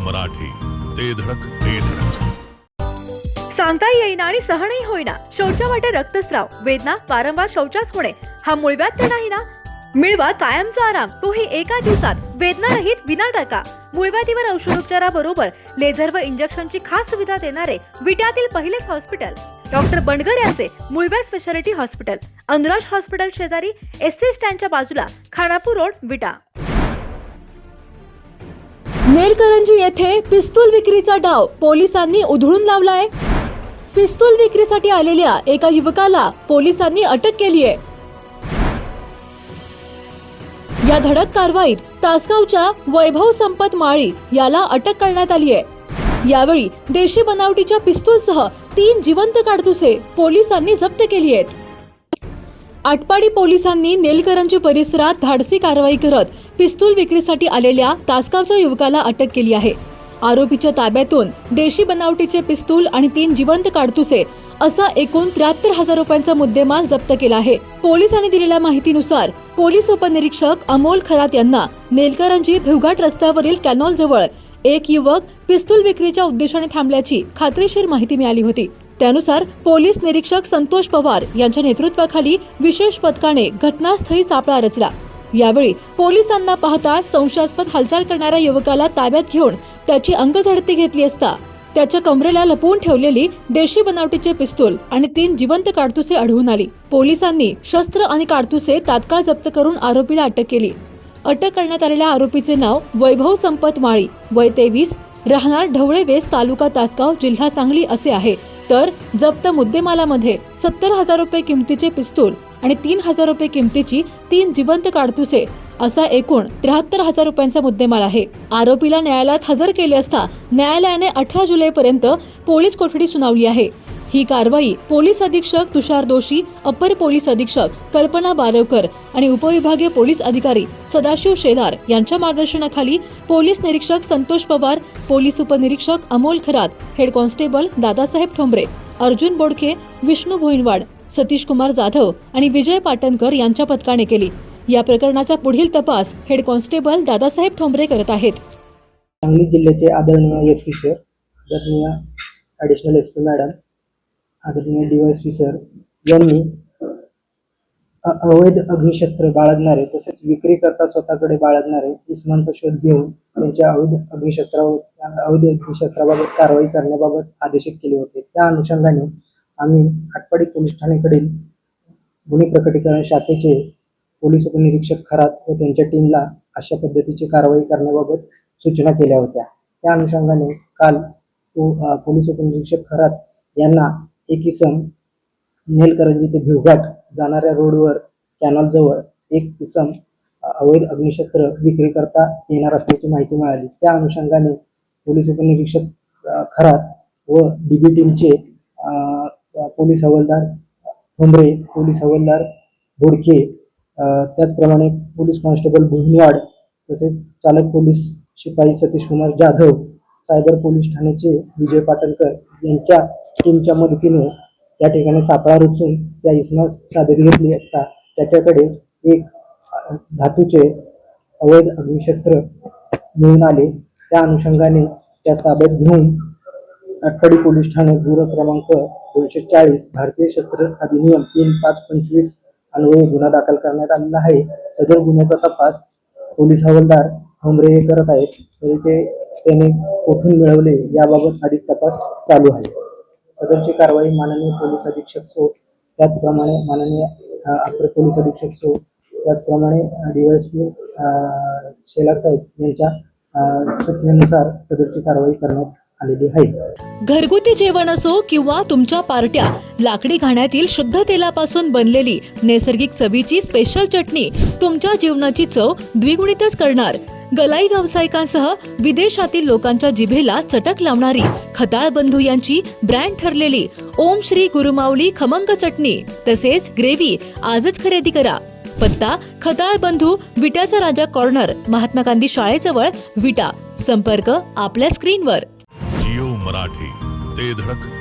मराठी, ते धडक ते धडक. सांगता येईना आणि सहनही होईना शौचा वाटे रक्तस्राव, वेदना, वारंवार शौचास होणे हा मूळव्याध तर नाही ना? मिळवा कायमचा आराम, तोही एका दिवसात, वेदना रहित विना टाका. मूळव्याधीवर औषधोपचाराबरोबर लेझर व इंजेक्शनची खास सुविधा देणारे विट्यातील पहिलेच हॉस्पिटल डॉक्टर बंडगर यांचे मूळव्याध स्पेशालिटी हॉस्पिटल, अनुराज हॉस्पिटल शेजारी, एसटी स्टँडच्या बाजूला, खानापूर रोड, विटा. नेलकरंजी येथे पिस्तूल विक्रीचा डाव पोलिसांनी उधळून लावलाय. पिस्तूल विक्रीसाठी आलेल्या एका युवकाला पोलिसांनी अटक केली आहे. या धडक कारवाईत तासगावच्या वैभव संपत माळी याला अटक करण्यात आली आहे. यावेळी देशी बनावटीच्या पिस्तूलसह 3 जिवंत काडतुसे पोलिसांनी जप्त केली आहेत. आटपाडी पोलिसांनी नेलकरंजी परिसरात धाडसी कारवाई करत पिस्तूल विक्रीसाठी आलेल्या तासगावच्या युवकाला अटक केली आहे. आरोपीच्या ताब्यातून देशी बनावटीचे पिस्तूल आणि 3 जिवंत काडतुसे असा एकूण 73,000 रुपयांचा मुद्देमाल जप्त केला आहे. पोलिसांनी दिलेल्या माहितीनुसार पोलीस उपनिरीक्षक अमोल खरात यांना नेलकरंजी भिवघाट रस्त्यावरील कॅनॉल जवळ एक युवक पिस्तूल विक्रीच्या उद्देशाने थांबल्याची खात्रीशीर माहिती मिळाली होती. त्यानुसार पोलीस निरीक्षक संतोष पवार यांच्या नेतृत्वाखाली विशेष पथकाने घटनास्थळी सापळा रचला. यावेळी पोलिसांना पाहता संशयास्पद हालचाल करणाऱ्या युवकाला ताब्यात घेऊन त्याची अंगझडती घेतली असता त्याच्या कमरेला लपवून ठेवलेली देशी बनावटीचे पिस्तूल आणि 3 जिवंत काडतुसे आढळून आली. पोलिसांनी शस्त्र आणि काडतुसे तात्काळ जप्त करून आरोपीला अटक केली. अटक करण्यात आलेल्या आरोपीचे नाव वैभव संपत माळी, वय 23, राहणार ढवळे वेस, तालुका तासगाव, जिल्हा सांगली असे आहे. तर जप्त मुद्देमालामध्ये 70,000 रुपये किमतीचे पिस्तूल आणि 3,000 रुपये किमतीची 3 जिवंत काडतुसे असा एकूण 73,000 रुपयांचा मुद्देमाल आहे. आरोपीला न्यायालयात हजर केले असता न्यायालयाने 18 जुलैपर्यंत पोलीस कोठडी सुनावली आहे. ही कारवाई पोलीस अधीक्षक तुषार दोशी, अप्पर पोलीस अधीक्षक कल्पना बारवकर आणि उपविभागीय पोलीस अधिकारी सदाशिव शेलार यांच्या मार्गदर्शनाखाली पोलीस निरीक्षक संतोष पवार, पोलीस उपनिरीक्षक अमोल खरात, हेड कॉन्स्टेबल दादासाहेब ठोंबरे, अर्जुन बोडखे, विष्णू भोईनवाड, सतीश कुमार जाधव आणि विजय पाटणकर यांच्या पथकाने केली. या प्रकरणाचा पुढील तपास हेड कॉन्स्टेबल दादासाहेब ठोंबरे करत आहेत. सांगली जिल्ह्याचे आदरणीय एसपी सर, आदरणीय ॲडिशनल एसपी मॅडम, आदरणीय DYSP सर यांनी अवैध अग्निशस्त्र बाळगणारे तसेच विक्री करता स्वतःकडे बाळगणारे इसमांचा शोध घेऊन त्यांच्या अवैध अग्निशस्त्राबाबत कारवाई करण्याबाबत आदेशित केले होते. त्या अनुषंगाने आम्ही आटपाडी पोलीस ठाण्याकडील गुन्हे प्रकटीकरण शाखेचे पोलीस उपनिरीक्षक खरात व त्यांच्या टीमला अशा पद्धतीची कारवाई करण्याबाबत सूचना केल्या होत्या. त्या अनुषंगाने काल पोलीस उपनिरीक्षक खरात यांना एक इसम नेलकरंजी ते भिवघाट जाणाऱ्या रोडवर कॅनॉल जवळ एक इसम अवैध अग्निशस्त्र विक्री करता येणार असल्याची माहिती मिळाली. त्या अनुषंगाने पोलीस उपनिरीक्षक खरात व DB टीमचे पोलीस हवालदार ठोंबरे, पोलीस हवालदार बोडके, त्याचप्रमाणे पोलीस कॉन्स्टेबल भुईनवाड तसेच चालक पोलीस शिपाई सतीश कुमार जाधव, सायबर पोलीस ठाण्याचे विजय पाटणकर यांच्या टीमच्या मदतीने त्या ठिकाणी सापळा रचून त्या इसमास ताब्यात घेतली असता त्याच्याकडे एक धातूचे अवैध अग्निशस्त्र मिळून आले. त्या अनुषंगाने त्या ताब्यात घेऊन आटपाडी पोलीस ठाणे गुन्हा क्रमांक 240 भारतीय शस्त्र अधिनियम 3525 अन्वये गुन्हा दाखल करण्यात आलेला आहे. सदर गुन्ह्याचा तपास पोलीस हवालदार ठोंबरे हे करत आहेत. तरी त्याने कुठून मिळवले याबाबत अधिक तपास चालू आहे. सदरची कारवाई माननीय पोलीस अधीक्षक सो, त्याचप्रमाणे माननीय अप्पर पोलीस अधीक्षक सो, त्याचप्रमाणे DYSP शेलार साहेब यांच्या सूचनेनुसार सदरची कारवाई करण्यात आलेली आहे. घरगुती जेवण असो किंवा तुमच्या पार्ट्या, लाकडी घाण्यातील शुद्ध तेलापासून बनलेली नैसर्गिक चवीची स्पेशल चटणी तुमच्या जीवनाची चव द्विगुणितच करणार. गलाई व्यावसायिकांसह विदेशातील लोकांच्या जिभेला चटक लावणारी खताळ बंधू यांची ब्रँड ठरलेली ओम श्री गुरुमाऊली खमंग चटणी तसेच ग्रेव्ही आजच खरेदी करा. पत्ता खताळ बंधू, विट्याचा राजा कॉर्नर, महात्मा गांधी शाळेजवळ, विटा. संपर्क आपल्या स्क्रीनवर. जिओ मराठी, ते धडक